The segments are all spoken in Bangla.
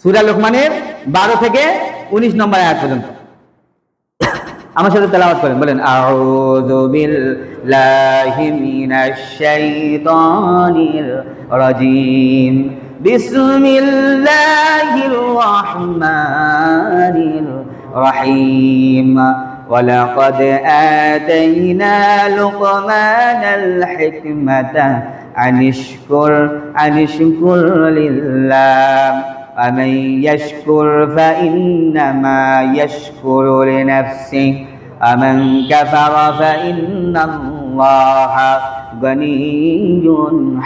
সূরা লোকমানের 12 থেকে 19 নম্বর আয়াত পর্যন্ত। আমার সাথে তেলাওয়াত করেন, বলেন আউযু বিল্লাহি মিনাশ শাইতানির রাজিম বিসমিল্লাহির রাহমানির রাহিম ওয়ালাকাদ আতাইনা লুকমানাল হিকমাতা আনিশকুর লিল্লাহ ومن يشكر فإنما يشكر لنفسه ومن كفر فإن الله غني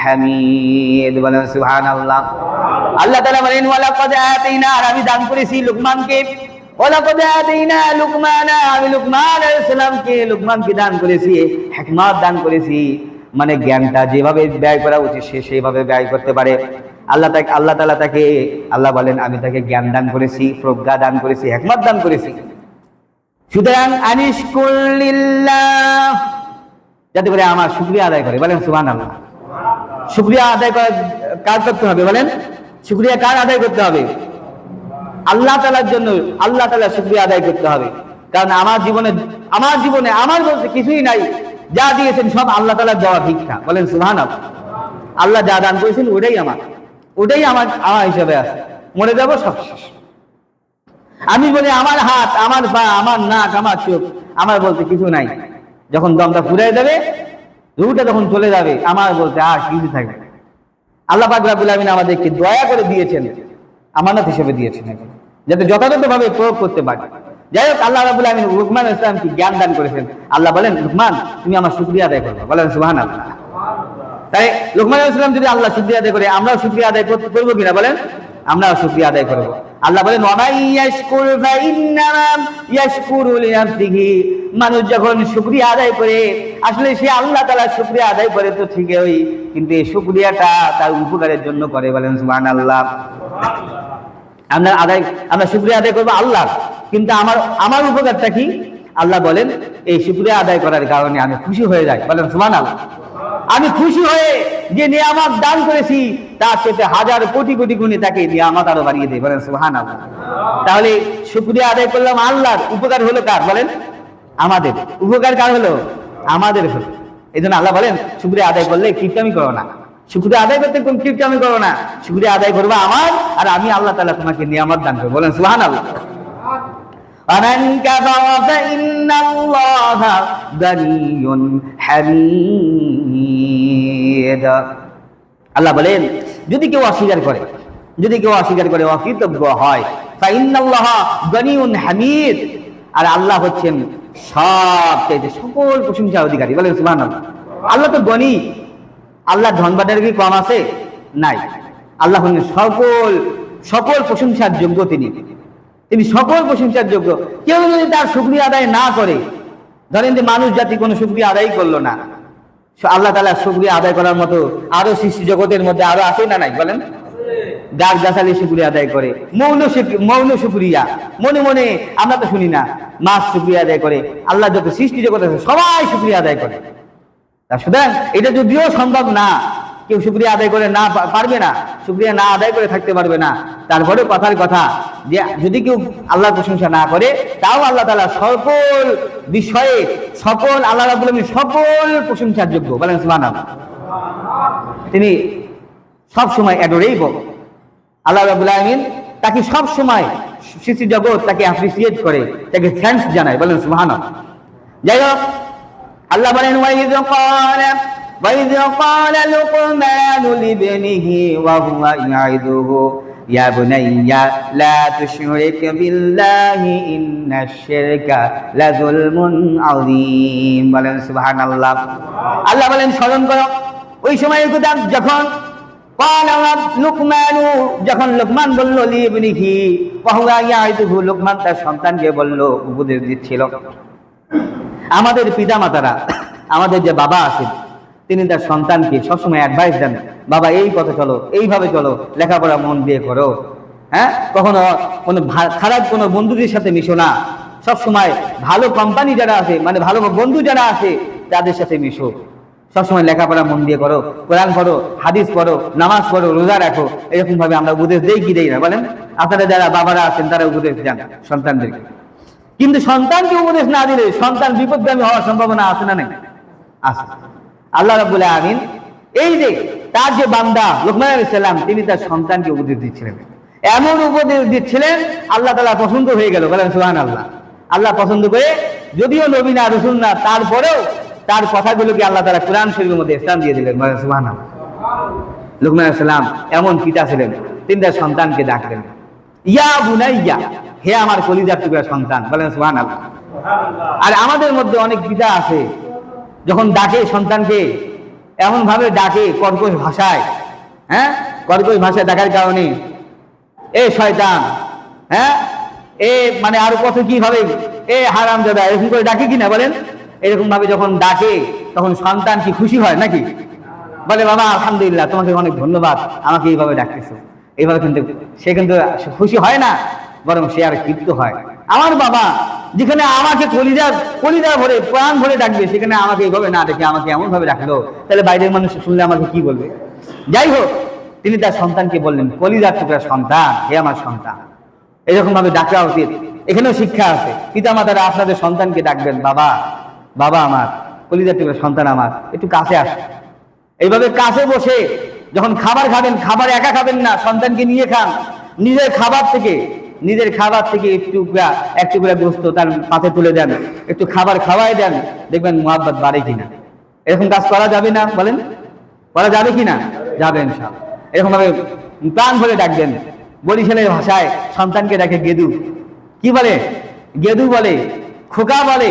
حميد বলেন সুবহানাল্লাহ। আল্লাহ তাআলা বলেন ওয়ালাকাদ আতাইনা, আমি দান করেছি লুকমানকে, ওয়ালাকাদ আতাইনা লুকমানা, আমি লুকমান আলাইহিস সালামকে দান করেছি, হিকমত দান করেছি, মানে জ্ঞানটা যেভাবে ব্যয় করা উচিত সে সেভাবে ব্যয় করতে পারে। আল্লাহ বলেন আমি তাকে জ্ঞান দান করেছি, প্রজ্ঞা দান করেছি, হিকমত দান করেছি। সুতরাং আনিশকুর লিল্লাহ, যাতে করে আমার শুকরিয়া আদায় করে। বলেন সুবহানাল্লাহ। শুকরিয়া আদায় কার করতে হবে? বলেন শুকরিয়া কার আদায় করতে হবে? আল্লাহ তাআলার জন্য। আল্লাহ তাআলা শুকরিয়া আদায় করতে হবে, কারণ আমার জীবনে আমার বলতে কিছুই নাই, যা দিয়েছেন সব আল্লাহ তাআলার দেওয়া ভিক্ষা। বলেন সুবহানাল্লাহ। আল্লাহ যা দান করেছেন ওটাই আমার হিসাবে আছে, মরে যাব সব শেষ। আমি বলি আমার হাত, আমার পা, আমার নাক, আমার চোখ, আমার বলতে কিছু নাই। যখন দমটা ফুরাই যাবে, রুহটা যখন চলে যাবে, আমার বলতে আর কিছু থাকবে না। আল্লাহ পাক রব্বুল আলামিন আমাদেরকে দয়া করে দিয়েছেন, আমানত হিসেবে দিয়েছেন, যাতে যথাযথভাবে প্রয়োগ করতে পারি। যাই হোক, আল্লাহ রাব্বুল আলামিন লুকমান আলাইহিস সালামকে জ্ঞান দান করেছেন। আল্লাহ বলেন লুকমান তুমি আমার শুকরিয়া আদায় করবে। বলেন সুবহানাল্লাহ। তাই লুকমান আলাইহিস সালাম যদি আল্লাহ শুকরিয়া আদায় করে, আমরাও শুকরিয়া আদায় করব কিনা? বলেন আমরাও শুকরিয়া আদায় করব। আল্লাহ বলেন ওয়া মান ইয়াশকুর ফাইন্নামা ইয়াশকুরু লিনাফসিহি, মানুষ যখন শুকরিয়া আদায় করে, আসলে সে আল্লাহ তাআলার শুকরিয়া আদায় করে তো ঠিকই, কিন্তু এই শুকরিয়াটা তার উপকারের জন্য করে। বলেন সুবহানাল্লাহ। আমরা শুকরিয়া আদায় করবো আল্লাহ, কিন্তু আমার উপকারটা কি? আল্লাহ বলেন এই শুকরিয়া আদায় করার কারণে আমি খুশি হয়ে যাই। বলেন সুবহানাল্লাহ। আমি খুশি হয়ে যে নিয়ামত দান করেছি তার চেয়ে হাজার কোটি কোটি গুণে তাকে নিয়ামত আরো বাড়িয়ে দেয়। বলেন সুবহানাল্লাহ। তাহলে শুকরিয়া আদায় করলাম আল্লাহর, উপকার হলো কার? বলেন আমাদের। উপকার কার হলো? আমাদের হলো। এই জন্য আল্লাহ বলেন শুকরিয়া আদায় করলে কিপটামি করো না, শুকরিয়া আদায় করতে কোন কিপটামি করো না, শুকরিয়া আদায় করবা আমার, আর আমি আল্লাহ তাআলা তোমাকে নিয়ামত দান করব। বলেন সুবহানাল্লাহ। ومن كفر فإن الله غني حميد। আল্লাহ বলেন যদি কেউ অস্বীকার করে, অকৃতজ্ঞ হয়, ফাইন্নাল্লাহ গনিয়ুন হামিদ, আর আল্লাহ হচ্ছেন সবচেয়ে সকল প্রশংসার অধিকারী। বলেন সুবহানাল্লাহ। আল্লাহ তো গনি, আল্লাহ ধনবাদের কি কম আছে? নাই। আল্লাহ হলেন সকল প্রশংসার যোগ্য, তিনি সকল প্রশংসার যোগ্য। কেউ যদি তার শুকরিয়া আদায় না করে, ধরেন যে মানুষ জাতি কোনো শুকরিয়া আদায় করলো না, আল্লাহ তাআলা শুকরিয়া আদায় করার মতো আরো সৃষ্টি জগতের মধ্যে আরো আছে না নাই? বলেন গাছ গাছালি শুকরিয়া আদায় করে, মৌন শুকরিয়া, মনে মনে আমরা তো শুনি না, মাছ শুকরিয়া আদায় করে, আল্লাহ যত সৃষ্টি জগৎ আছে সবাই শুকরিয়া আদায় করে। সুতরাং এটা যদিও সম্ভব না, কেউ শুকরিয়া আদায় করে না পারবে না, শুকরিয়া না আদায় করে থাকতে পারবে না, তারপরে কথার কথা যে যদি কেউ আল্লাহর প্রশংসা না করে, তাও আল্লাহ তাআলা সকল বিষয়ে আল্লাহ রাব্বুল আলামিন সকল প্রশংসার যোগ্য। বলেন সুবহানাল্লাহ। তিনি সব সময় অ্যাডোরেবল। আল্লাহ রাব্বুল আলামিন তাকে সব সময় সৃষ্টি জগৎ তাকে অ্যাপ্রিসিয়েট করে, তাকে থ্যাঙ্কস জানায়। বলেন সুবহানাল্লাহ। যাই হোক, আল্লাহ বলেন وَإِذْ قَالَ لُقْمَانُ لِابْنِهِ وَهُوَ يَعِظُهُ يَا بُنَيَّ لَا تُشْرِكْ بِاللَّهِ إِنَّ الشِّرْكَ لَظُلْمٌ عَظِيمٌ। বলেন সুবহানাল্লাহ। আল্লাহ বলেন স্মরণ করো ওই সময়ের কথা যখন যখন লোকমান বলল লিবনিহি ওয়া হুয়া ইয়াইদুহু, লোকমান তার সন্তানকে বলল, উপদেশ দিচ্ছিল। আমাদের পিতামাতারা, আমাদের যে বাবা আছেন, তিনি তার সন্তানকে সবসময় অ্যাডভাইস দেন, বাবা এই পথে চলো, এইভাবে চলো, লেখাপড়া মন দিয়ে করো, হ্যাঁ, কখনো কোনো খারাপ কোনো বন্ধুদের সাথে মিশো না, সবসময় ভালো কোম্পানি যারা আছে, মানে ভালো বন্ধু যারা আছে তাদের সাথে মিশো, সবসময় লেখাপড়া মন দিয়ে করো, কোরআন পড়ো, হাদিস পড়ো, নামাজ পড়ো, রোজা রাখো। এরকম ভাবে আমরা উপদেশ দেই কি দেই না বলেন? আপনারা যারা বাবারা আছেন তারা উপদেশ দেন সন্তানদেরকে, কিন্তু সন্তানকে উপদেশ না দিলে সন্তান বিপদগামী হওয়ার সম্ভাবনা আছে না? নেই? আছে। আল্লাহ রাব্বুল আলামিন এই যে তার যে বান্দা লোকমান আলাইহিস সালাম, তিনি তার সন্তানকে উপদেশ দিচ্ছিলেন, এমন উপদেশ দিচ্ছিলেন আল্লাহ তাআলা পছন্দ হয়ে গেল। বলেন সুবহানাল্লাহ। আল্লাহ পছন্দ করে, যদিও নবী না, রাসূল না, তারপরেও তার কথাগুলোকে আল্লাহ তাআলা কোরআন শরীফের মধ্যে স্থান দিয়ে দিলেন। বলেন সুবহানাল্লাহ। লোকমান আলাইহিস সালাম এমন পিতা ছিলেন, তিনি তার সন্তানকে ডাকলেন, ইয়া বুনাইয়া, হে আমার কলিজার টুকরা সন্তান। বলেন সুবহানাল্লাহ। আর আমাদের মধ্যে অনেক পিতা আছে, যখন ডাকে সন্তানকে এমন ভাবে ডাকে কর্কশ ভাষায়, হ্যাঁ, কর্কশ ভাষায় ডাকার কারণে এ শয়তান, হ্যাঁ, এ মানে আরো কত কি ভাবে, এ হারামজাদা, এরকম করে ডাকে কিনা বলেন? এরকম ভাবে যখন ডাকে তখন সন্তান কি খুশি হয় নাকি? বলে বাবা আলহামদুলিল্লাহ, তোমাকে অনেক ধন্যবাদ, আমাকে এইভাবে ডাকতেছো। এইভাবে কিন্তু সে কিন্তু খুশি হয় না, বরং সে আর ক্ষিপ্ত হয়। আমার বাবা যেখানে আমাকে কলিজা ভরে প্রাণ ভরে ডাকবে, সেখানে আমাকে এইভাবে না ডেকে আমাকে এমন ভাবে ডাকলো, তাহলে বাইরের মানুষ শুনলে আমাকে কি বলবে? যাই হোক, তিনি তার সন্তানকে বললেন, কলিজার টুকরা সন্তান, হে আমার সন্তান। এরকম ভাবে ডাকা উচিত। এখানেও শিক্ষা আছে। পিতা মাতারা আপনাদের সন্তানকে ডাকবেন, বাবা, বাবা আমার, কলিজার টুকরা সন্তান আমার, একটু কাছে আসো। এইভাবে কাছে বসে যখন খাবার খাবেন, খাবার একা খাবেন না, সন্তানকে নিয়ে খান। নিজের খাবার থেকে একটু করে গোস্ত তার পাতে তুলে দেন, একটু খাবার খাওয়াই দেন, দেখবেন মুহাব্বত বাড়ে কিনা। এরকম কাজ করা যাবে না বলেন? করা যাবে কিনা? যাবে ইনশাআল্লাহ। এরকম ভাবে প্রাণ ভরে ডাকবেন। বরিশালের ভাষায় সন্তানকে ডাকে গেদু। কি বলে? গেদু বলে, খোকা বলে।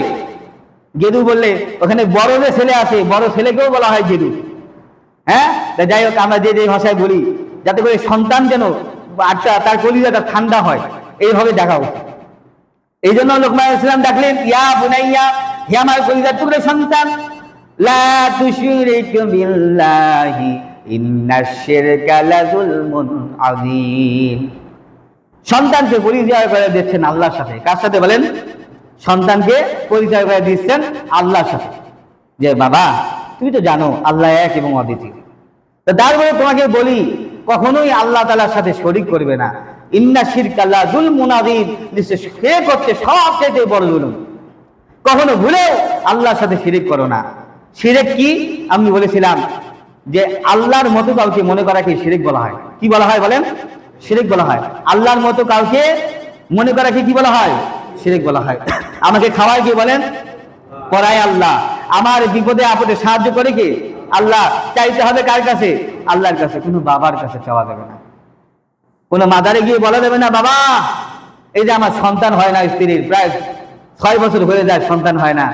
গেদু বললে ওখানে বড় যে ছেলে আছে, বড় ছেলেকেও বলা হয় গেদু। হ্যাঁ, যাই হোক, আমরা যে ভাষায় বলি, যাতে করে সন্তান যেন তার কলিজাটা ঠান্ডা হয়, এইভাবে ডাকা উচিত। এই জন্য লোকমান আলাইহিস সালাম ডাকলেন, ইয়া বুনাইয়া, হে আমার কলিজার টুকরা সন্তান, লা তুশরিক বিল্লাহি ইন্নাশ শিরকা লাযুলমুন আযীম। সন্তানকে পরিচয় করে দিচ্ছেন আল্লাহর সাথে। কার সাথে বলেন? সন্তানকে পরিচয় করে দিচ্ছেন আল্লাহর সাথে, যে বাবা তুমি তো জানো আল্লাহ এক এবং অদ্বিতীয়। তো তারপরে তোমাকে বলি, কখনোই আল্লাহ তাআলার সাথে শরীক করবে না। ইন্নাশ শিরকা লাযুলমুন আযীম, নিশ্চয় শিরক হচ্ছে সবচেয়ে বড় জুলুম। কখনো ভুলেও আল্লাহর সাথে শিরক করো না। শিরক কি আমি বলেছিলাম যে আল্লাহর মতো কাউকে মনে করাকে শিরক বলা হয়। কি বলা হয় বলেন? শিরক বলা হয়। আল্লাহর মতো কাউকে মনে করাকে কি বলা হয়? শিরক বলা হয়। আমাকে খাওয়ায় কে বলেন? পরায় আল্লাহ। আমার বিপদে আপদে সাহায্য করে কে? আল্লাহ। চাইতে হবে কার কাছে? আল্লাহর কাছে। কোনো বাবার কাছে চাওয়া যাবে না, কোনো মাদারে গিয়ে বলা যাবে না, বাবা এই যে আমার সন্তান হয় না, স্ত্রীর প্রায় 6 বছর হয়ে যায় সন্তান হয় না,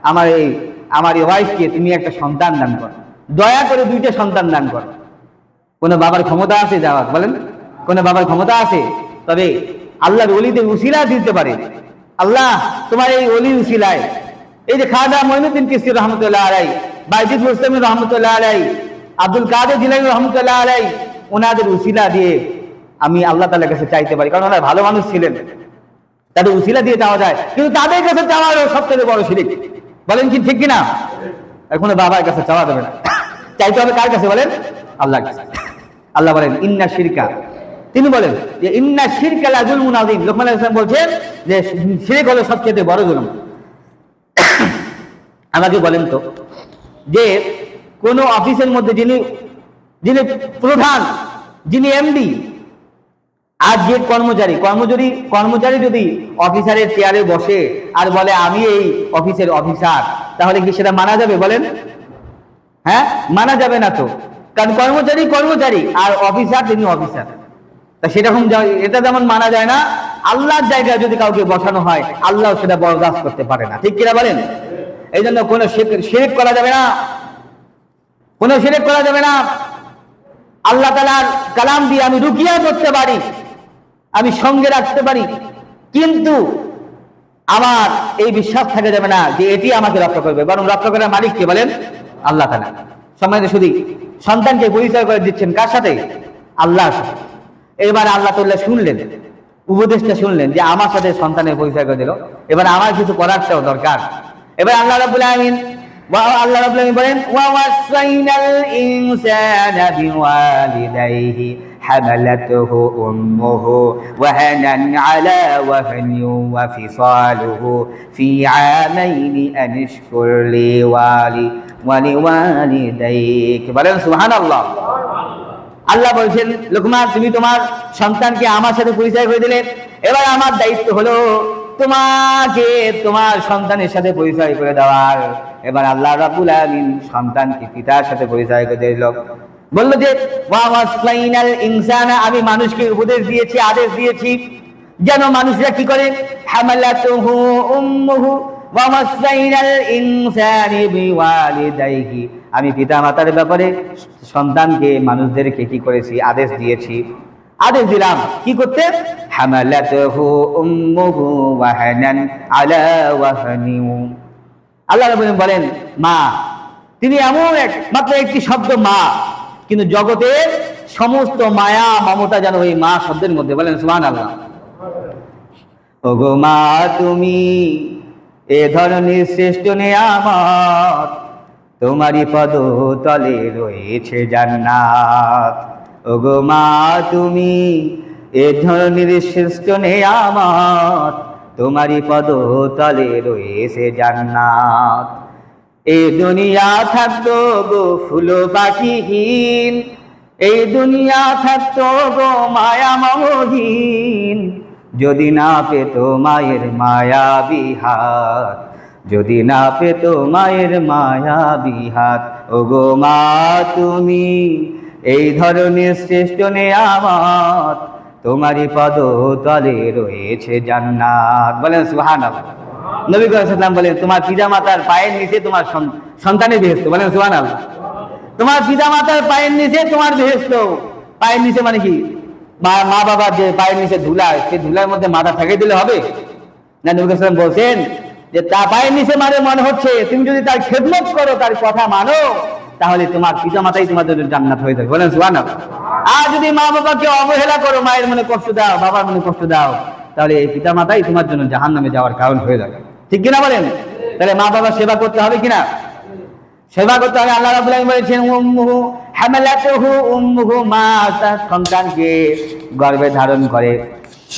আমার এই ওয়াইফকে তুমি একটা সন্তান দান কর, দয়া করে 2টা সন্তান দান কর। কোনো বাবার ক্ষমতা আছে যাওয়ার? বলেন, কোনো বাবার ক্ষমতা আছে? তবে আল্লাহর ওলিদের উসিলা দিতে পারে। আল্লাহ তোমার এই ওলির উসিলায়, এই যে খাজা মঈনুদ্দিন চিশতি রহমতুল্লাহ আলাইহি, বাইজিদ মুস্তামি রহমতুল্লাহ আলাইহি, আব্দুল কাদের জিলানী রহমতুল্লাহ আলাইহি, ওনাদের উসিলা দিয়ে আমি আল্লাহ তাআলার কাছে চাইতে পারি, কারণ ওনারা ভালো মানুষ ছিলেন, তাদের উসিলা দিয়ে চাওয়া যায়। কিন্তু তাদের কাছে চাওয়ার সবচেয়ে বড় শিরক। বলেন কি ঠিক কিনা? এখন বাবার কাছে চাওয়া যাবে না, চাইতে হবে কার কাছে বলেন? আল্লাহর কাছে। আল্লাহ বলেন ইন্না শিরকা, তিনি বলেন যে ইন্না শিরকা লাযুলমুন আযীম। লোকমান আলাইহিস সালাম বলছেন যে শিরক হলো সবচেয়ে বড় জুলুম। আমাকে বলেন তো, যে কোন অফিসের মধ্যে যিনি প্রধান, যিনি এমডি, আর যে কর্মচারী যদি অফিসারের চেয়ারে বসে আর বলে আমি এই অফিসের অফিসার, তাহলে কি সেটা মানা যাবে বলেন? হ্যাঁ, মানা যাবে না তো, কারণ কর্মচারী আর অফিসার তিনি অফিসার। তা সেরকম এটা যেমন মানা যায় না, আল্লাহর জায়গায় যদি কাউকে বসানো হয় আল্লাহ সেটা বরদাস্ত করতে পারে না। ঠিক কিনা বলেন? এই জন্য কোনো শিরক করা যাবে না, কোনো শিরক করা যাবে না। আল্লাহ তাআলার কালাম দিয়ে আমি রুকিয়া করতে পারি, আমি সঙ্গে রাখতে পারি, কিন্তু আমার এই বিশ্বাস থাকা যাবে না যে এটি আমাকে রক্ষা করবে, বরং রক্ষা করার মালিক কে বলেন? আল্লাহ তাআলা। সম্মানিত শুধু সন্তানকে পরিচয় করে দিচ্ছেন কার সাথে? আল্লাহর সাথে। এবার আল্লাহ তাআলা শুনলেন, উপদেশটা শুনলেন যে আমার সাথে সন্তানের পরিচয় করে দিল, এবার আমার কিছু করারটাও দরকার। এবার আল্লাহ রাব্বুল আলামিন আল্লাহ রাব্বুল আলামিন বলেন ওয়াসাইনাল ইনসানা বিওয়ালিদাইহি হামালাতুহু উম্মুহু ওয়াহানান আলা ওয়াহনি ওয়া ফিসালুহু ফি আমাইনি আন ইশকুর লি ওয়ালিওয়ালিদাইক। বলেন সুবহানাল্লাহ। আল্লাহ বলছেন লুকমান তুমি তোমার সন্তানকে আমার সাথে পরিচয় করে দিলে, এবার আমার দায়িত্ব হলো তোমাকে তোমার সন্তানের সাথে পরিচয় করে দেওয়ার। এবার আল্লাহ রাব্বুল আলামিন সন্তানকে পিতার সাথে পরিচয় করে দিল, বলল যে ওয়াসাইনাল ইনসানা, আমি মানুষকে উপদেশ দিয়েছি, আদেশ দিয়েছি যেন মানুষরা কি করে, হামালাতুহু উম্মুহু ওয়াসাইনাল ইনসানি বিওয়ালিদাইহি, আমি পিতা মাতার ব্যাপারে সন্তানকে মানুষদেরকে কি করেছি, আদেশ দিয়েছি, আদেশ দিলাম কি করতে, হামালাতুহু উম্মুহু ওয়াহানান আলা ওয়াহনি। আল্লাহ রাব্বুল বলেন মা, তিনি এমন মাত্র একটি শব্দ মা, কিন্তু জগতের সমস্ত মায়া মমতা যেন ওই মা শব্দের মধ্যে। বলেন সুবহানাল্লাহ। ওগো মা তুমি এ ধরনের শ্রেষ্ঠ নেয়ামত, তোমারই পদ তলে রয়েছে জান্নাত। ওগো মা তুমি এ ধরনের শ্রেষ্ঠ নেয়ামত, তোমারই পদ তলে রয়েছে জান্নাত। এই দুনিয়া থাকতো গো ফুল পাখিহীন, এই দুনিয়া থাকতো গো মায়া মমহীন, যদি না পেত মায়ের মায়াবী হাত, যদি না পেত মায়ের মায়াবী হাত। ওগো মা তুমি এই ধরনের শ্রেষ্ঠ নেয়ামত, তোমারই পদ তলে রয়েছে জান্নাত। বলেন সুবহানাল্লাহ। নবী সাল্লাল্লাহু আলাইহি ওয়াসাল্লাম বলেন তোমার পিতা মাতার পায়ের নিচে তোমার সন্তানের বেহেশত। বলেন সুবহানাল্লাহ। তোমার পিতা মাতার পায়ের নিচে তোমার বেহেশত। পায়ের নিচে মানে কি, মা বাবার যে পায়ের নিচে ধুলা, সেই ধুলার মধ্যে মাথা ঠেকে দিলে হবে না? নবী সাল্লাল্লাহু আলাইহি ওয়াসাল্লাম বলছেন যে তার পায়ের নিচে মানে মনে হচ্ছে তুমি যদি তার খেদমত করো, তার কথা মানো, তাহলে তোমার পিতা মাতাই তোমার জন্য জান্নাত হয়ে যাবে। বলেন সুবহানাল্লাহ। আর যদি মা বাবাকে অবহেলা করো, মায়ের মনে কষ্ট দাও, বাবার মনে কষ্ট দাও, তাহলে এই পিতা মাতাই তোমার জন্য জাহান্নামে যাওয়ার কারণ হয়ে যাবে। ঠিক কিনা বলেন? তাহলে মা বাবার সেবা করতে হবে কিনা? সেবা করতে হবে। আল্লাহ রাব্বুল আলামিন বলেছেন উম্মুহু হামালাতুহু উম্মুহু, মা তার সন্তানকে গর্ভে ধারণ করে,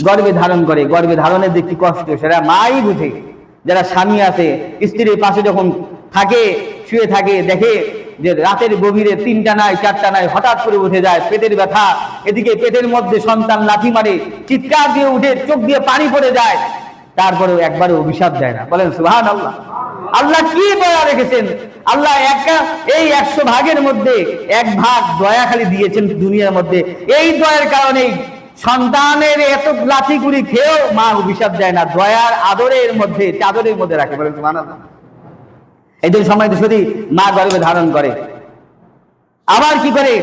গর্ভে ধারণ করে। গর্ভে ধারণের যে কি কষ্ট সেটা মাই বুঝে। যারা স্বামী আছে স্ত্রীর পাশে যখন থাকে, শুয়ে থাকে, দেখে যে রাতের গভীরে 3টা নাই 4টা নাই, হঠাৎ করে উঠে যায়, পেটের ব্যথা, এদিকে পেটের মধ্যে সন্তান লাথি মারে, চিৎকার দিয়ে উঠে চোখ দিয়ে পানি পড়ে যায়, তারপরেও একবারও অভিশাপ দেয় না। বলেন সুবহানাল্লাহ। আল্লাহ কি দয়া রেখেছেন! আল্লাহ এই 100 ভাগের মধ্যে 1 ভাগ দয়া খালি দিয়েছেন দুনিয়ার মধ্যে। এই দয়ার কারণেই সন্তানের এত লাথি গুলি খেয়েও মা অভিশাপ দেয় না, দয়ার আদরের মধ্যে, চাদরের মধ্যে রাখে। বলেন সুবহানাল্লাহ। এই জন্য সময় তো শুধু মা গর্ভে ধারণ করে, আবার কি করে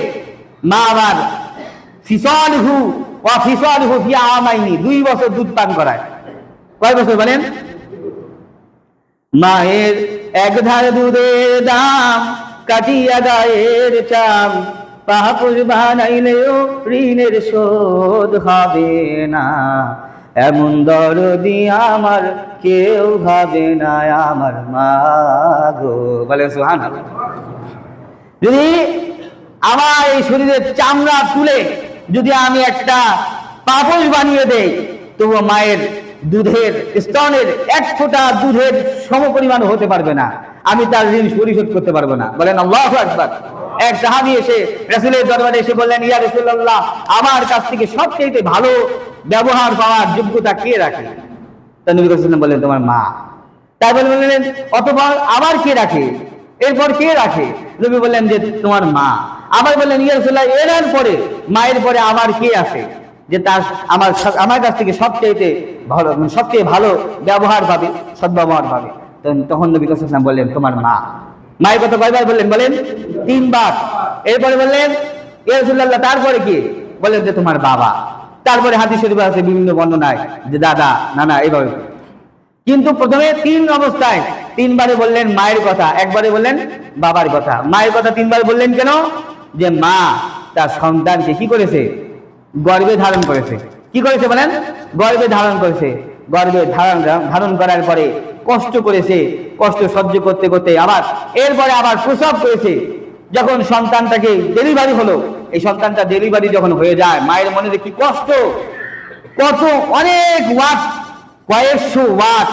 মা, আবার ফিসালহু ওয়া ফিসালহু ফি আমাইনি, 2 বছর দুধ পান করায়। কয় বছর বলেন? মায়ের এক ধার দুধের দাম কাটিয়া গায়ের চাম, পাহাপুর বানাইলেও ঋণের শোধ হবে না, এমন দরদি আমার কেউ ভাবে না আমার মা গো। বলে সুবহানাল্লাহ। যদি আমার এই শরীরের চামড়া তুলে যদি আমি একটা পাপোশ বানিয়ে দেই, তবুও মায়ের দুধের স্তনের 1 ফোঁটা দুধের সমপরিমাণ হতে পারবে না, আমি তার ঋণ পরিশোধ করতে পারবো না। বলেন আল্লাহু আকবার। এক সাহাবী এসে রাসূলের দরবারে এসে বললেন, ইয়া রাসূলুল্লাহ, আমার কাছ থেকে সবচেয়ে ভালো ব্যবহার পাওয়ার যোগ্যতা কে রাখে? তা নবী সাল্লাল্লাহু আলাইহি ওয়াসাল্লাম বললেন তোমার মা। তাই বললেন অতঃপর আবার কে রাখে? এরপর কে রাখে? নবী বললেন যে তোমার মা। আবার বললেন ইয়া রাসূলুল্লাহ, এর পরে মায়ের পরে আবার কে আছে যে তার আমার কাছ থেকে সবচেয়ে ভালো ব্যবহার পাবে, সদ্ব্যবহার পাবে? তখন নবী সাল্লাল্লাহু আলাইহি ওয়াসাল্লাম বললেন তোমার মা। মায়ের কথা কয়বার বললেন? বলেন 3 বার। এরপরে বললেন ইয়া রাসূলুল্লাহ, তারপরে কি? বললেন যে তোমার বাবা। তারপরে হাদিস শরীফে আছে বিভিন্ন বর্ণনায় যে দাদা, নানা, এইভাবে। কিন্তু প্রথমে 3 অবস্থায় 3 বারে বললেন মায়ের কথা, 1 বারে বললেন বাবার কথা। মায়ের কথা 3 বার বললেন কেন? যে মা তার সন্তানকে কি করেছে? গর্ভে ধারণ করেছে। কি করেছে বলেন? গর্ভে ধারণ করেছে। গর্ভে ধারণ করার পরে কষ্ট করেছে, কষ্ট সহ্য করতে করতে আবার এরপরে আবার প্রসব করেছে। যখন সন্তানটাকে ডেলিভারি হলো, এই সন্তানটা ডেলিভারি যখন হয়ে যায়, মায়ের মনে কি কষ্ট, কত অনেক ওয়াট, কয়েকশো ওয়াট,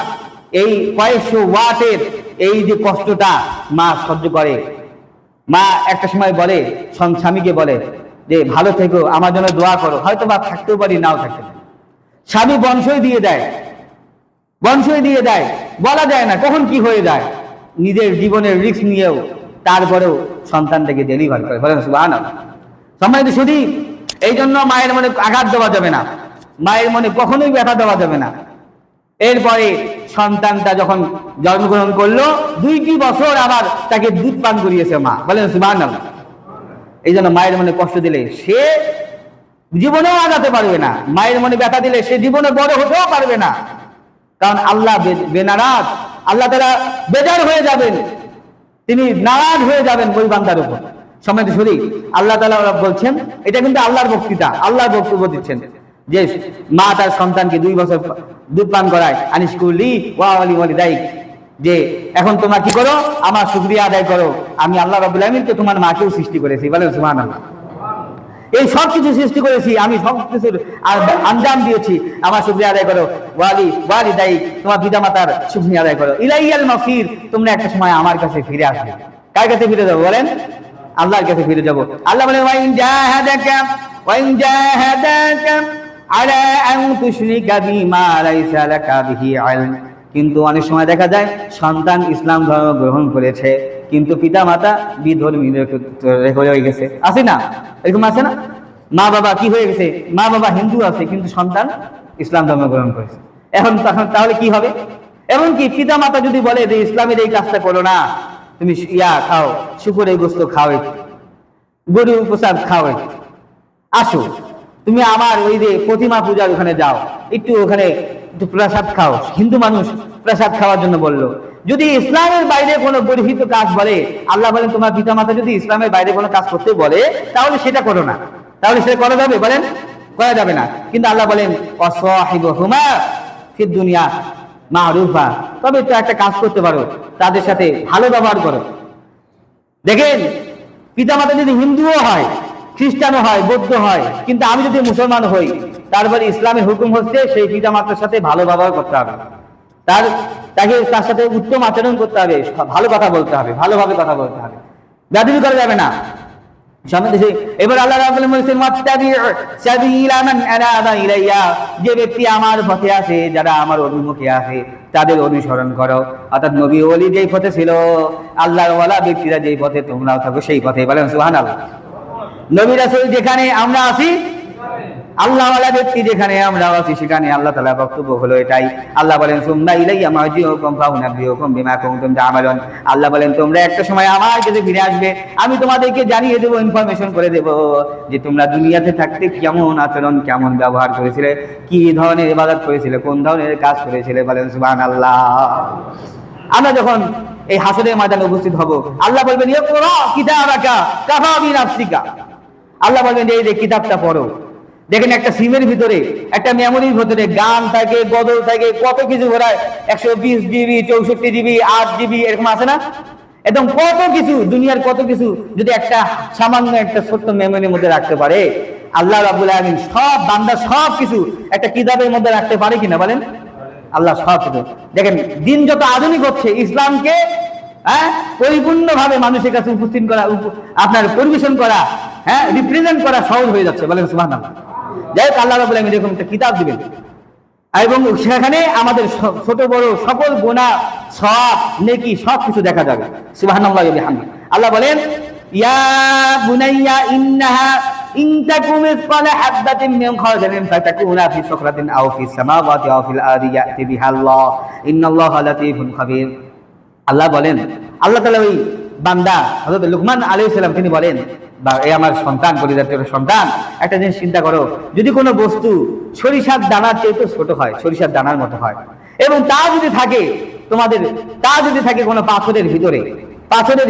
এই কয়েকশো ওয়াটের এই যে কষ্টটা মা সহ্য করে। মা একটা সময় বলে, স্বামীকে বলে যে ভালো থেকো, আমার জন্য দোয়া করো। হয়তো বা থাকতেও পারি, নাও থাকতে পারি। স্বামী বংশই দিয়ে দেয়, বংশই দিয়ে দেয়, বলা যায় না কখন কি হয়ে যায়। নিজের জীবনের রিস্ক নিয়েও তারপরেও সন্তানটাকে ডেলিভার করে। বলেন সুবহানাল্লাহ। সম্মানিত শুধু এই জন্য মায়ের মনে আঘাত দেওয়া যাবে না, মায়ের মনে কখনোই ব্যথা দেওয়া যাবে না। এরপরে সন্তানটা যখন জন্মগ্রহণ করলো, 2টি বছর আবার তাকে দুধ পান করিয়েছে মা। বলেন সুবহানাল্লাহ। এই জন্য মায়ের মনে কষ্ট দিলে সে জীবনেও আগাতে পারবে না, মায়ের মনে ব্যথা দিলে সে জীবনে বড় হতেও পারবে না। কারণ আল্লাহ বেনারাজ, আল্লাহ তাআলা বেজার হয়ে যাবেন, তিনি নারাজ হয়ে যাবেন ওই বান্দার উপর। সম্মানিত শুধু আল্লাহ তাআলা বলছেন, এটা কিন্তু আল্লাহর বক্তৃতা, আল্লাহর বক্তব্য দিচ্ছেন যে মা তার সন্তানকে 2 বছর দুধ পান করায়, আনিশকুরলি ওয়া ওয়ালিদাইক, যে এখন তোমরা কি করো, আমার শুকরিয়া আদায় করো, আমি আল্লাহ রাব্বুল আলামিন তো তোমার মাকেও সৃষ্টি করেছি। বলেন সুবহানাল্লাহ। এই সব কিছু সৃষ্টি করেছি, আমি সব কিছুর আঞ্জাম দিয়েছি, আমার শুকরিয়া আদায় করো। ওয়ালিদাইক, তোমার পিতা মাতার শুকরিয়া আদায় করো। ইলাইয়াল মাসির, তোমরা একটা সময় আমার কাছে ফিরে আসবে। কার কাছে ফিরে যাবো বলেন? আল্লাহর কাছে ফিরে যাবো। আল্লাহ বলেন ওয়াইন জাহাদাকা আলা আন তুশরিকা বিমা লাইসা লাকা বিহি ইলম। কিন্তু অনেক সময় দেখা যায় সন্তান ইসলাম ধর্ম গ্রহণ করেছে, কিন্তু পিতা মাতা বিধর্মী হয়ে গেছে। আছে না এরকম? আছে না? মা বাবা কি হয়ে গেছে, মা বাবা হিন্দু আছে কিন্তু সন্তান ইসলাম ধর্ম গ্রহণ করেছে। এখন তাহলে কি হবে? এমনকি পিতা মাতা যদি বলে যে ইসলামের এই কাজটা করো না, তুমি খাও, শুকরের গোশত খাও, একটু গরু প্রসাদ খাও, একটু আসো তুমি আমার ওই যে প্রতিমা পূজার ওখানে যাও, একটু ওখানে একটু প্রসাদ খাও। হিন্দু মানুষ প্রসাদ খাওয়ার জন্য বললো। যদি ইসলামের বাইরে কোনো বর্হিত কাজ বলে, আল্লাহ বলেন তোমার পিতা মাতা যদি ইসলামের বাইরে কোনো কাজ করতে বলে তাহলে সেটা করো না। তাহলে সেটা করা যাবে? বলেন করা যাবে না। কিন্তু আল্লাহ বলেন ওয়াসাহিবহুমা ফিদ দুনিয়া মারুফা, তবে তো একটা কাজ করতে পারো, তাদের সাথে ভালো ব্যবহার করো। দেখেন, পিতা মাতা যদি হিন্দুও হয়, খ্রিস্টানও হয়, বৌদ্ধ হয়, কিন্তু আমি যদি মুসলমান হই, তারপরে ইসলামের হুকুম হচ্ছে সেই পিতা মাতার সাথে ভালো ব্যবহার করতে হবে, তার সাথে উত্তম আচরণ করতে হবে, ভালো কথা বলতে হবে, ভালোভাবে কথা বলতে হবে, বেয়াদবি করা যাবে না। এবার আল্লাহ রাব্বুল আলামিন বলেছেন ওয়াত্তাবি' সাবিলা মান আনাবা ইলাইয়া, যে ব্যক্তি আমার পথে আসে, যারা আমার অভিমুখে আসে, তাদের অনুসরণ করো। অর্থাৎ নবী ওলি যেই পথে ছিল, আল্লাহর ওয়ালা ব্যক্তিরা যেই পথে তোমরাও থাকো সেই পথে। বলেন সুবহানাল্লাহ। নবী রাসূল যেখানে আমরা আছি, আল্লাহ ওয়ালা ব্যক্তি যেখানে আমরা আছি, সেখানে আল্লাহ তাআলা বক্তব্য হলো এটাই। আল্লাহ বলেন সুম্মা ইলাইয়া মারজিউকুম ফাউনাব্বিউকুম বিমা কুনতুম তা'মালুন। আল্লাহ বলেন তোমরা একটা সময় আমার কাছে ফিরে আসবে, আমি তোমাদেরকে জানিয়ে দেব, ইনফরমেশন করে দেব যে তোমরা দুনিয়াতে থাকতে কেমন আচরণ, কেমন ব্যবহার করেছিলে, কি ধরনের ইবাদত করেছিলে, কোন ধরনের কাজ করেছিলে। বলেন সুবহানাল্লাহ। আমরা যখন এই হাসরের ময়দানে উপস্থিত হব, আল্লাহ বলবেন ইকরা কিতাবাকা কাফা বিনাফসিকা। আল্লাহ বলবেন এই যে কিতাবটা পড়ো। দেখেন, একটা সিমের ভিতরে, একটা মেমোরির ভিতরে গান থাকে, গজল থাকে, কত কিছু ঘোরায়, 120 GB, 64 GB, 8 GB এরকম আছে না? একদম কত কিছু, দুনিয়ার কত কিছু যদি একটা সামান্য একটা ছোট্ট মেমোরির মধ্যে রাখতে পারে, আল্লাহ রাব্বুল আলামিন সব বান্দা সব কিছু একটা কিতাবের মধ্যে রাখতে পারে কিনা বলেন? আল্লাহ সব কিছু। দেখেন, দিন যত আধুনিক হচ্ছে, ইসলামকে পরিপূর্ণভাবে মানুষের কাছে উপস্থিত করা, আপনার পরিবেশন করা, রিপ্রেজেন্ট করা সহজ হয়ে যাচ্ছে। বলেন সুবহানাল্লাহ। যাই হোক, আল্লাহ রাব্বুল আলামিন এরকম একটা কিতাব দিবেন এবং সেখানে আমাদের ছোট বড় সকল গুনাহ, সওয়াব, নেকি সব কিছু দেখা যাবে। সুবহানাল্লাহি ওয়া বিহামদিহি। আল্লাহ বলেন ইয়া বুনাইয়া ইন্নাহা ইন তাকুম মিসকালা হাববাতিন মিন খারদালিন ফাতাকুনা ফি সাখরাতিন আও ফিস সামাওয়াতি আও ফিল আরদি ইয়াতি বিহাল্লাহ ইন্নাল্লাহা লাতীফুন খাবীর। আল্লাহ বলেন, আল্লাহ তাআলা ওই বান্দা হযরত লুকমান আলাইহিস সালাম তিনি বলেন, এই আমার সন্তান, পরিজাতের সন্তান, একটা জিনিস চিন্তা করো, যদি কোনো বস্তু সরিষার দানার চেয়ে তো ছোট হয়, সরিষার দানার মতো হয়, এবং তা যদি থাকে কোনো পাথরের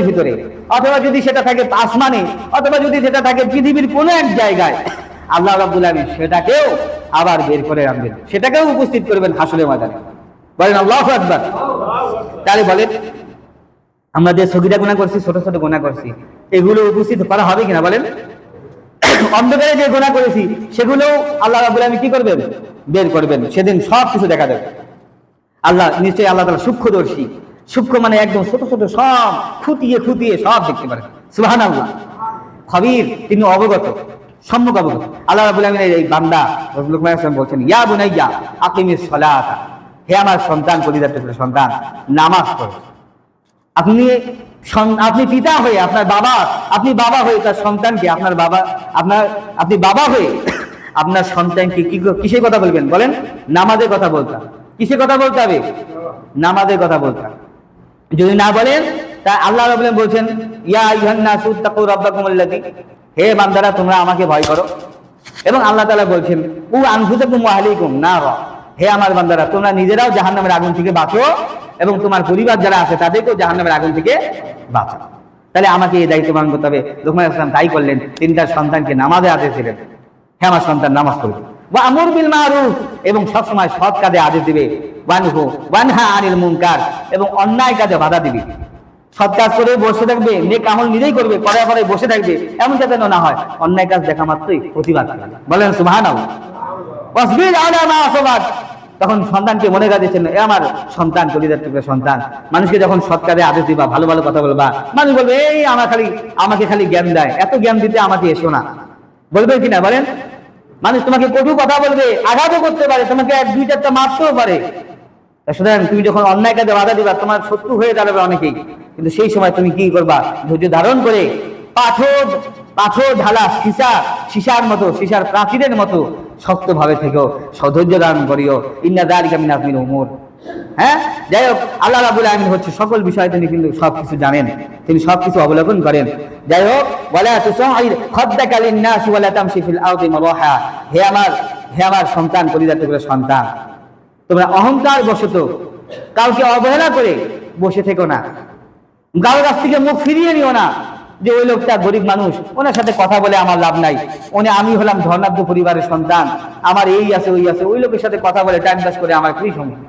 ভিতরে, অথবা যদি সেটা থাকে আসমানে, অথবা যদি সেটা থাকে পৃথিবীর কোনো এক জায়গায়, আল্লাহ রাব্বুল আলামিন সেটাকেও আবার বের করে আনবেন, সেটাকেও উপস্থিত করবেন হাসরের ময়দানে। বলেন আল্লাহু আকবার। তাহলে বলেন আমরা যে সগীরা গুনাহ করছি, ছোট ছোট গুনাহ করছি, এগুলো উপস্থিত করা হবে কিনা বলেন? অন্ধকারে যে গুনাহ করেছি সেগুলো আল্লাহ রাব্বুল আলামিন কি করবেন? বের করবেন। সেদিন সব কিছু দেখা যাবে। আল্লাহ নিশ্চয়ই আল্লাহ তাআলা সূক্ষ্মদর্শী। সূক্ষ্ম মানে একদম ছোট ছোট সব খুঁটিয়ে খুঁটিয়ে সব দেখতে পারেন। সুবহানাল্লাহ। খবীর, তিনি অবগত, সম্যক অবগত। আল্লাহ রাব্বুল আলামিনের এই বান্দা লুকমান আলাইহিস সালাম বলছেন, ইয়া বুনাইয়া আকিমিস সালাতা, হে আমার সন্তান, কলিজার টুকরা সন্তান, নামাজ পড়ো। আপনি পিতা হয়ে আপনার বাবা, আপনি বাবা হয়ে তার সন্তানকে, আপনি বাবা হয়ে আপনার সন্তানকে কিসের কথা বলবেন বলেন? নামাজের কথা বলতাম। কিসের কথা বলতে হবে? নামাজের কথা বলতাম। যদি না বলেন তা আল্লাহ রাব্বুল আলামিন বলছেন, ইয়া আইয়ুহান নাসু তাকু রাব্বাকুমুল্লাযী, হে বান্দারা তোমরা আমাকে ভয় করো। এবং আল্লাহ তাআলা বলছেন, উ আনফুসাকুম ওয়া আহলিকুম নারা, হে আমার বান্দারা তোমরা নিজেরাও জাহান্নামের আগুন থেকে বাঁচো এবং তোমার পরিবার যারা আছে তাদেরকেও জাহান্নামের আগুন থেকে বাঁচাও। তাহলে আমাকে এই দায়িত্ব পালন করতে হবে। লুকমান আলাইহিস সালাম তাই করলেন, তিনি তার সন্তানকে নামাজে আদেশ দিলেন, হে আমার সন্তান নামাজ পড়বে। ওয়া আমর বিল মারুফ, এবং সবসময় সৎ কাজে আদেশ দিবে। ওয়ানহা আনিল মুনকার, এবং অন্যায় কাজে বাধা দিবে। সৎ কাজ করে বসে থাকবে, নেক আমল নিজেই করবে, পরে পরে বসে থাকবে, এমন যাতে না হয়। অন্যায় কাজ দেখা মাত্রই প্রতিবাদ করবে। বলেন সুবহানাল্লাহ। ওয়াসবির আলা মা আসাবাক, তখন সন্তানকে মনে রাখছেন, এ আমার সন্তান, কলিজার টুকরা সন্তান, মানুষকে যখন সৎ কাজে আদেশ দিবা, ভালো ভালো কথা বলবা, মানুষ বলবে এই আমাকে খালি জ্ঞান দেয়, এত জ্ঞান দিতে আমাকে এসো না, বলবে কিনা বলেন? মানুষ তোমাকে কটু কথা বলবে, আঘাতও করতে পারে, তোমাকে এক দুই চারটা মারতেও পারে। সুতরাং তুমি যখন অন্যায় কাজে বাধা দিবা, তোমার শত্রু হয়ে দাঁড়াবে অনেকেই, কিন্তু সেই সময় তুমি কি করবা? ধৈর্য ধারণ করে পাথর ঢালা সীসার মতো, সীসার প্রাচীরের মতো শক্ত ভাবে থেকেও সধৈর্য ধারণ করিও। ইন্না যালিকা মিন আযমিল উমুর। হ্যাঁ, যাই হোক, আল্লাহ রাব্বুল আলামিন হচ্ছে সকল বিষয় তিনি কিন্তু সবকিছু জানেন, তিনি সবকিছু অবলোকন করেন। যাই হোক, ওয়ালা তুসাইর খাদ্দাকা লিন-নাস ওয়ালা তামশি ফিল আরদি মারাহা, হে আমার সন্তান, কলিজার টুকরা সন্তান, তোমরা অহংকার বশত কাউকে অবহেলা করে বসে থেকো না, কারোর কাছ থেকে মুখ ফিরিয়ে নিও না, যে ওই লোকটা গরিব মানুষ, ওনার সাথে কথা বলে আমার লাভ নাই, আমি হলাম ধর্নাঢ্য পরিবারের সন্তান, আমার এই আছে ওই আছে, ওই লোকের সাথে কথা বলে টাইম পাস করে আমার কি সময়,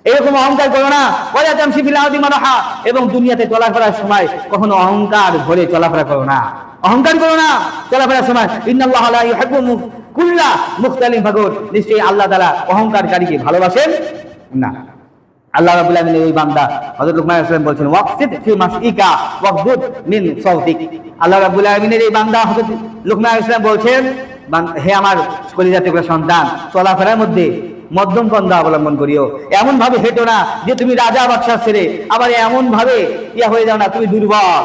এরকম অহংকার করো না। ওয়ালা তামশি ফিল আরদি মারাহা, এবং দুনিয়াতে চলাফেরার সময় কখনো অহংকার ভরে চলাফেরা করো না, অহংকার করো না চলাফেরার সময়। ইন্নাল্লাহা লা ইউহিব্বু কুল্লা মুখতালিন ফাখুর, নিশ্চয়ই আল্লাহ তাআলা অহংকারকারীকে ভালোবাসেন না। আল্লাহ রাব্বুল আলামিনের এই বান্দা হযরত লুকমান আলাইহিস সালাম বলেছেন, ওয়াকসিদ ফি মাশইকা ওয়াগদুদ মিন সাওতিক। আল্লাহ রাব্বুল আলামিনের এই বান্দা হযরত লুকমান আলাইহিস সালাম বলেছেন, হে আমার কলিজার টুকরা সন্তান, চলাফেরার মধ্যে মধ্যম পন্থা অবলম্বন করিও। এমন ভাবে হেঁটো না যে তুমি রাজা বাদশার ছেলে, আবার এমন ভাবে হয়ে যাও না তুমি দুর্বল,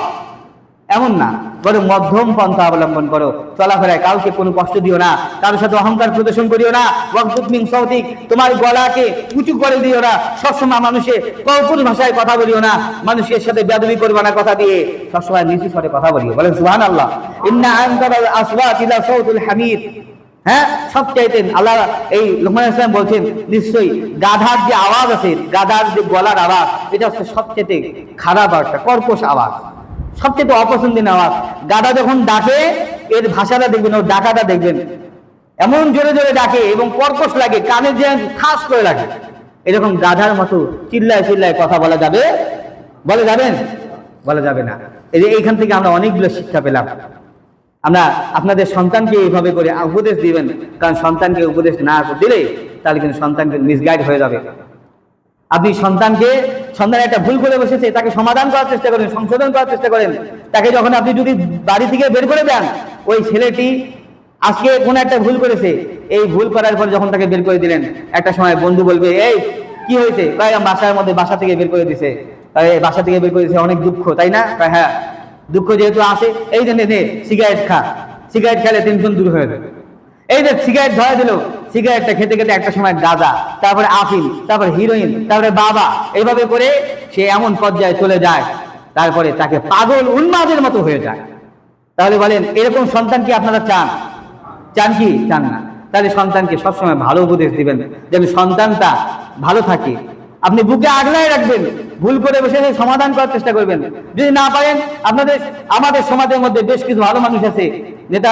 এমন না, বরং মধ্যম পন্থা অবলম্বন করো। চলাফেরায় কাউকে কোনো কষ্ট দিও না, কারোর সাথে অহংকার প্রদর্শন করিও না। ওয়াগদুদ মিন সাওতিক, তোমার গলাকে উঁচু করে দিও না, সবসময় মানুষের কৌপুর ভাষায় কথা বলিও না, মানুষের সাথে বেয়াদবি করবে না কথা দিয়ে, সবসময় নিচু স্বরে কথা বলিও। বলেন সুবহানাল্লাহ। ইন্না আনকারাল আসওয়াতি লা সাওতুল হামির। হ্যাঁ, সবচাইতে আল্লাহ এই লুকমান আলাইহিস সালাম বলছেন, নিশ্চয়ই গাধার যে আওয়াজ আছে, গাধার যে গলার আওয়াজ, এটা হচ্ছে সবচেয়ে খারাপ একটা কর্কশ আওয়াজ, সবচেয়ে অপছন্দনীয় আওয়াজ। গাধা যখন ডাকে, এর ভাষাটা দেখবেন, ওর ডাকাটা দেখবেন, এমন জোরে জোরে ডাকে এবং কর্কশ লাগে, কানে যে খাস করে লাগে। এরকম গাধার মতো চিল্লায় চিল্লায় কথা বলা যাবে? বলা যাবে না। এইখান থেকে আমরা অনেকগুলো শিক্ষা পেলাম। আমরা আপনাদের সন্তানকে এইভাবে করে উপদেশ দিবেন, কারণ সন্তানকে উপদেশ না দিলে তাহলে কিন্তু সন্তানকে মিসগাইড হয়ে যাবে। আপনি সন্তান একটা ভুল করে বসেছে, তাকে সমাধান করার চেষ্টা করেন, সংশোধন করার চেষ্টা করেন। তাকে যখন আপনি যদি বাড়ি থেকে বের করে দেন, ওই ছেলেটি আজকে কোন একটা ভুল করেছে, এই ভুল করার পর যখন তাকে বের করে দিলেন, একটা সময় বন্ধু বলবে, এই কি হয়েছে? বাসা থেকে বের করে দিছে, বাসা থেকে বের করে দিছে, অনেক দুঃখ, তাই না? হ্যাঁ, দুঃখ যেহেতু আসে, এই জন্য সিগারেট সিগারেট খেলে টেনশন দূর হয়ে যাবে। এই যে সিগারেট ধরা দিল, সিগারেটটা খেতে খেতে একটা সময় গাঁজা, তারপরে আফিম, তারপরে হিরোইন, তারপরে বাবা, এইভাবে করে সে এমন পর্যায়ে চলে যায়, তারপরে তাকে পাগল উন্মাদের মতো হয়ে যায়। তাহলে বলেন, এরকম সন্তান কি আপনারা চান কি? চান না। তাহলে সন্তানকে সবসময় ভালো উপদেশ দিবেন, যেন সন্তানটা ভালো থাকে। আপনি বুকে আগলায় রাখবেন, ভুল করে বসে সমাধান করার চেষ্টা করবেন। যদি না পারেন, আমাদের সমাজের মধ্যে বেশ কিছু ভালো মানুষ আছে, নেতা